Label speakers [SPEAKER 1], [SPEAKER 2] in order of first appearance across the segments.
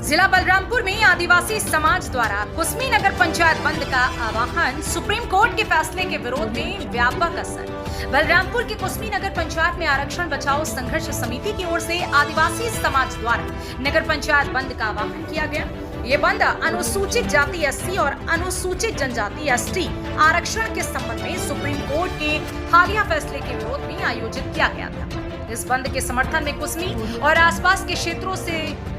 [SPEAKER 1] जिला बलरामपुर में आदिवासी समाज द्वारा कुसमी नगर पंचायत बंद का आह्वान, सुप्रीम कोर्ट के फैसले के विरोध में व्यापक असर। बलरामपुर के कुसमी नगर पंचायत में आरक्षण बचाओ संघर्ष समिति की ओर से आदिवासी समाज द्वारा नगर पंचायत बंद का आह्वान किया गया। ये बंद अनुसूचित जाति एससी और अनुसूचित जनजाति एसटी आरक्षण के संबंध में सुप्रीम कोर्ट के हालिया फैसले के विरोध में आयोजित किया गया था। इस बंद के समर्थन में कुसमी और आसपास के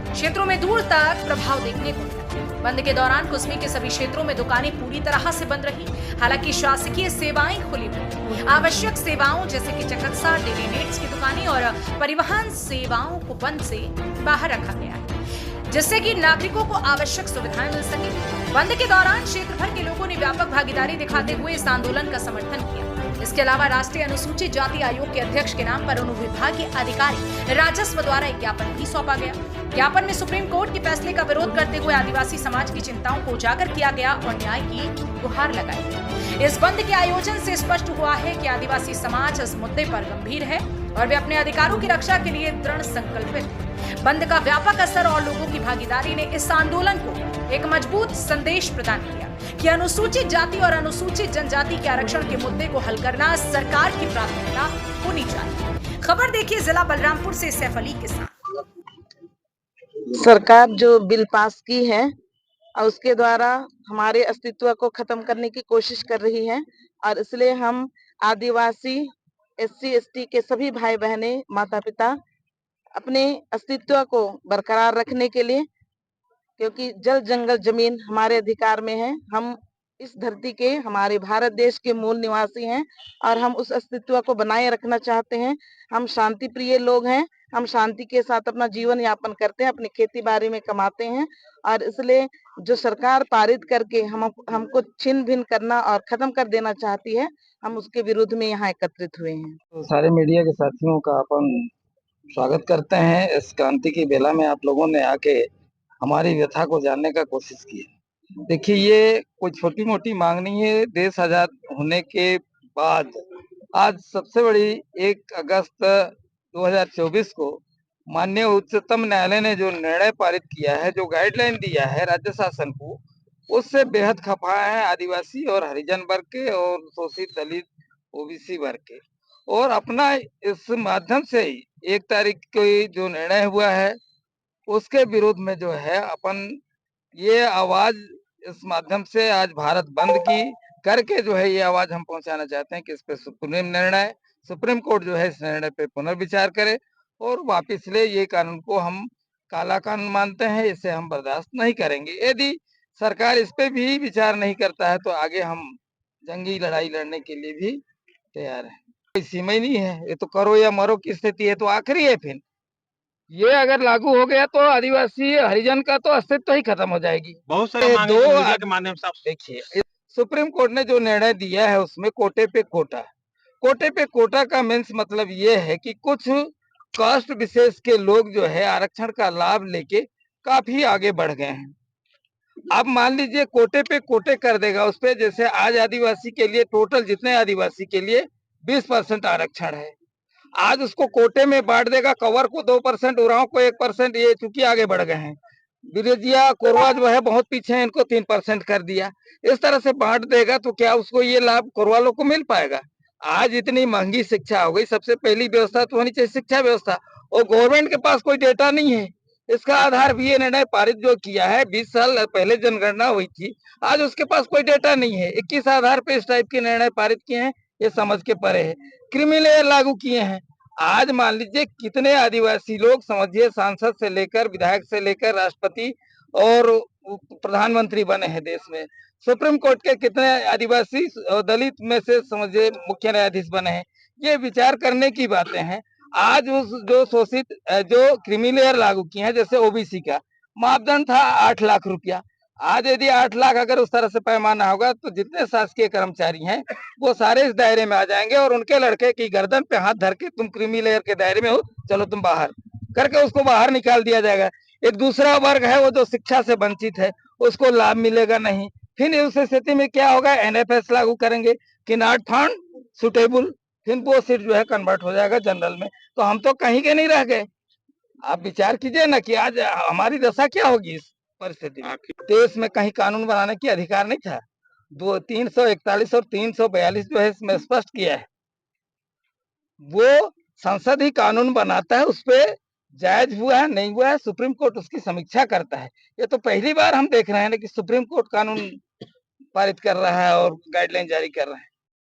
[SPEAKER 1] क्षेत्रों में दूर तक प्रभाव देखने को मिला। बंद के दौरान कुसमी के सभी क्षेत्रों में दुकानें पूरी तरह से बंद रही। हालांकि शासकीय सेवाएं खुली हुई, आवश्यक सेवाओं जैसे कि चिकित्सा, डेली नीड्स की दुकानें और परिवहन सेवाओं को बंद से बाहर रखा गया है, जिससे कि नागरिकों को आवश्यक सुविधाएं मिल सके। बंद के दौरान क्षेत्र भर के लोगों ने व्यापक भागीदारी दिखाते हुए इस आंदोलन का समर्थन किया। इसके अलावा राष्ट्रीय अनुसूचित जाति आयोग के अध्यक्ष के नाम पर अनुविभागीय अधिकारी राजस्व द्वारा एक ज्ञापन भी सौंपा गया। ज्ञापन में सुप्रीम कोर्ट के फैसले का विरोध करते हुए आदिवासी समाज की चिंताओं को उजागर किया गया और न्याय की गुहार लगाई गई। इस बंद के आयोजन से स्पष्ट हुआ है कि आदिवासी समाज इस मुद्दे पर गंभीर है और वे अपने अधिकारों की रक्षा के लिए दृढ़ संकल्पित है। बंद का व्यापक असर और लोगों की भागीदारी ने इस आंदोलन को एक मजबूत संदेश प्रदान किया कि अनुसूचित जाति और अनुसूचित जनजाति के आरक्षण के मुद्दे को हल करना सरकार की प्राथमिकता होनी चाहिए। खबर देखिए जिला बलरामपुर से सैफ अली के साथ।
[SPEAKER 2] सरकार जो बिल पास की है और उसके द्वारा हमारे अस्तित्व को खत्म करने की कोशिश कर रही है और इसलिए हम आदिवासी एससी एसटी के सभी भाई बहने माता पिता अपने अस्तित्व को बरकरार रखने के लिए, क्योंकि जल जंगल जमीन हमारे अधिकार में है, हम इस धरती के हमारे भारत देश के मूल निवासी हैं और हम उस अस्तित्व को बनाए रखना चाहते हैं। हम शांति प्रिय लोग हैं, हम शांति के साथ अपना जीवन यापन करते हैं, अपनी खेती बाड़ी में कमाते हैं और इसलिए जो सरकार पारित करके हमको छिन भिन करना और खत्म कर देना चाहती है, हम उसके विरुद्ध में यहाँ एकत्रित हुए हैं।
[SPEAKER 3] तो सारे मीडिया के साथियों का अपन स्वागत करते हैं। इस क्रांति की बेला में आप लोगों ने आके हमारी व्यथा को जानने का कोशिश की। देखिए, ये कोई छोटी मोटी मांग नहीं है। देश आजाद होने के बाद आज सबसे बड़ी 1 अगस्त 2024 को माननीय उच्चतम न्यायालय ने जो निर्णय पारित किया है, जो गाइडलाइन दिया है राज्य शासन को, उससे बेहद खफा है आदिवासी और हरिजन वर्ग के और शोषित दलित ओबीसी वर्ग के। और अपना इस माध्यम से ही 1 तारीख को जो निर्णय हुआ है उसके विरोध में जो है अपन ये आवाज इस माध्यम से आज भारत बंद की करके जो है ये आवाज हम पहुंचाना चाहते हैं कि इस पे सुप्रीम कोर्ट जो है इस निर्णय पे पुनर्विचार करे और वापिस ले। ये कानून को हम काला कानून मानते हैं, इसे हम बर्दाश्त नहीं करेंगे। यदि सरकार इस पे भी विचार नहीं करता है तो आगे हम जंगी लड़ाई लड़ने के लिए भी तैयार है। कोई सीमा ही नहीं है, ये तो करो या मरो की स्थिति है, तो आखिरी है। फिर ये अगर लागू हो गया तो आदिवासी हरिजन का तो अस्तित्व ही खत्म हो जाएगी।
[SPEAKER 4] बहुत सारे मीडिया के माध्यम से
[SPEAKER 3] देखिए, सुप्रीम कोर्ट ने जो निर्णय दिया है उसमें कोटे पे कोटा का मीन्स मतलब ये है कि कुछ कास्ट विशेष के लोग जो है आरक्षण का लाभ लेके काफी आगे बढ़ गए हैं। अब मान लीजिए कोटे पे कोटे कर देगा उस पे, जैसे आज आदिवासी के लिए टोटल जितने आदिवासी के लिए 20% आरक्षण है, आज उसको कोटे में बांट देगा। कवर को 2%, उरांव को 1%, ये चूंकि आगे बढ़ गए हैं। बिरजिया कोरवा जो है बहुत पीछे है, इनको 3% कर दिया। इस तरह से बांट देगा तो क्या उसको ये लाभ कोरवालों को मिल पाएगा? आज इतनी महंगी शिक्षा हो गई, सबसे पहली व्यवस्था तो होनी चाहिए शिक्षा व्यवस्था, और गवर्नमेंट के पास कोई डेटा नहीं है। इसका आधार भी ये निर्णय पारित जो किया है, 20 साल पहले जनगणना हुई थी, आज उसके पास कोई डेटा नहीं है। 21 आधार पे इस टाइप के निर्णय पारित किए हैं, ये समझ के परे है। क्रीमी लेयर लागू किए हैं। आज मान लीजिए कितने आदिवासी लोग, समझिए सांसद से लेकर विधायक से लेकर राष्ट्रपति और प्रधानमंत्री बने हैं देश में। सुप्रीम कोर्ट के कितने आदिवासी और दलित में से समझिए मुख्य न्यायाधीश बने हैं। ये विचार करने की बातें हैं। आज उस जो शोषित जो क्रीमी लेयर लागू किए हैं, जैसे ओबीसी का मापदंड था 8 लाख रुपया, आज यदि 8 लाख अगर उस तरह से पैमाना होगा तो जितने शासकीय कर्मचारी हैं वो सारे इस दायरे में आ जाएंगे और उनके लड़के की गर्दन पे हाथ धर के तुम क्रीमी लेयर के दायरे में हो, चलो तुम बाहर, करके उसको बाहर निकाल दिया जाएगा। एक दूसरा वर्ग है वो जो शिक्षा से वंचित है, उसको लाभ मिलेगा नहीं। फिर उस स्थिति में क्या होगा, एनएफएस लागू करेंगे कि नॉट फाउंड सुटेबल, फिर वो सीट जो है कन्वर्ट हो जाएगा जनरल में। तो हम तो कहीं के नहीं रह गए। आप विचार कीजिए ना कि आज हमारी दशा क्या होगी इस परिस्थिति में। देश में कहीं कानून बनाने की अधिकार नहीं था। 341 और 342 जो है इसमें स्पष्ट किया है, वो संसद ही कानून बनाता है, उस पे जायज हुआ है नहीं हुआ है सुप्रीम कोर्ट उसकी समीक्षा करता है। ये तो पहली बार हम देख रहे हैं ना कि सुप्रीम कोर्ट कानून पारित कर रहा है और गाइडलाइन जारी कर रहा है।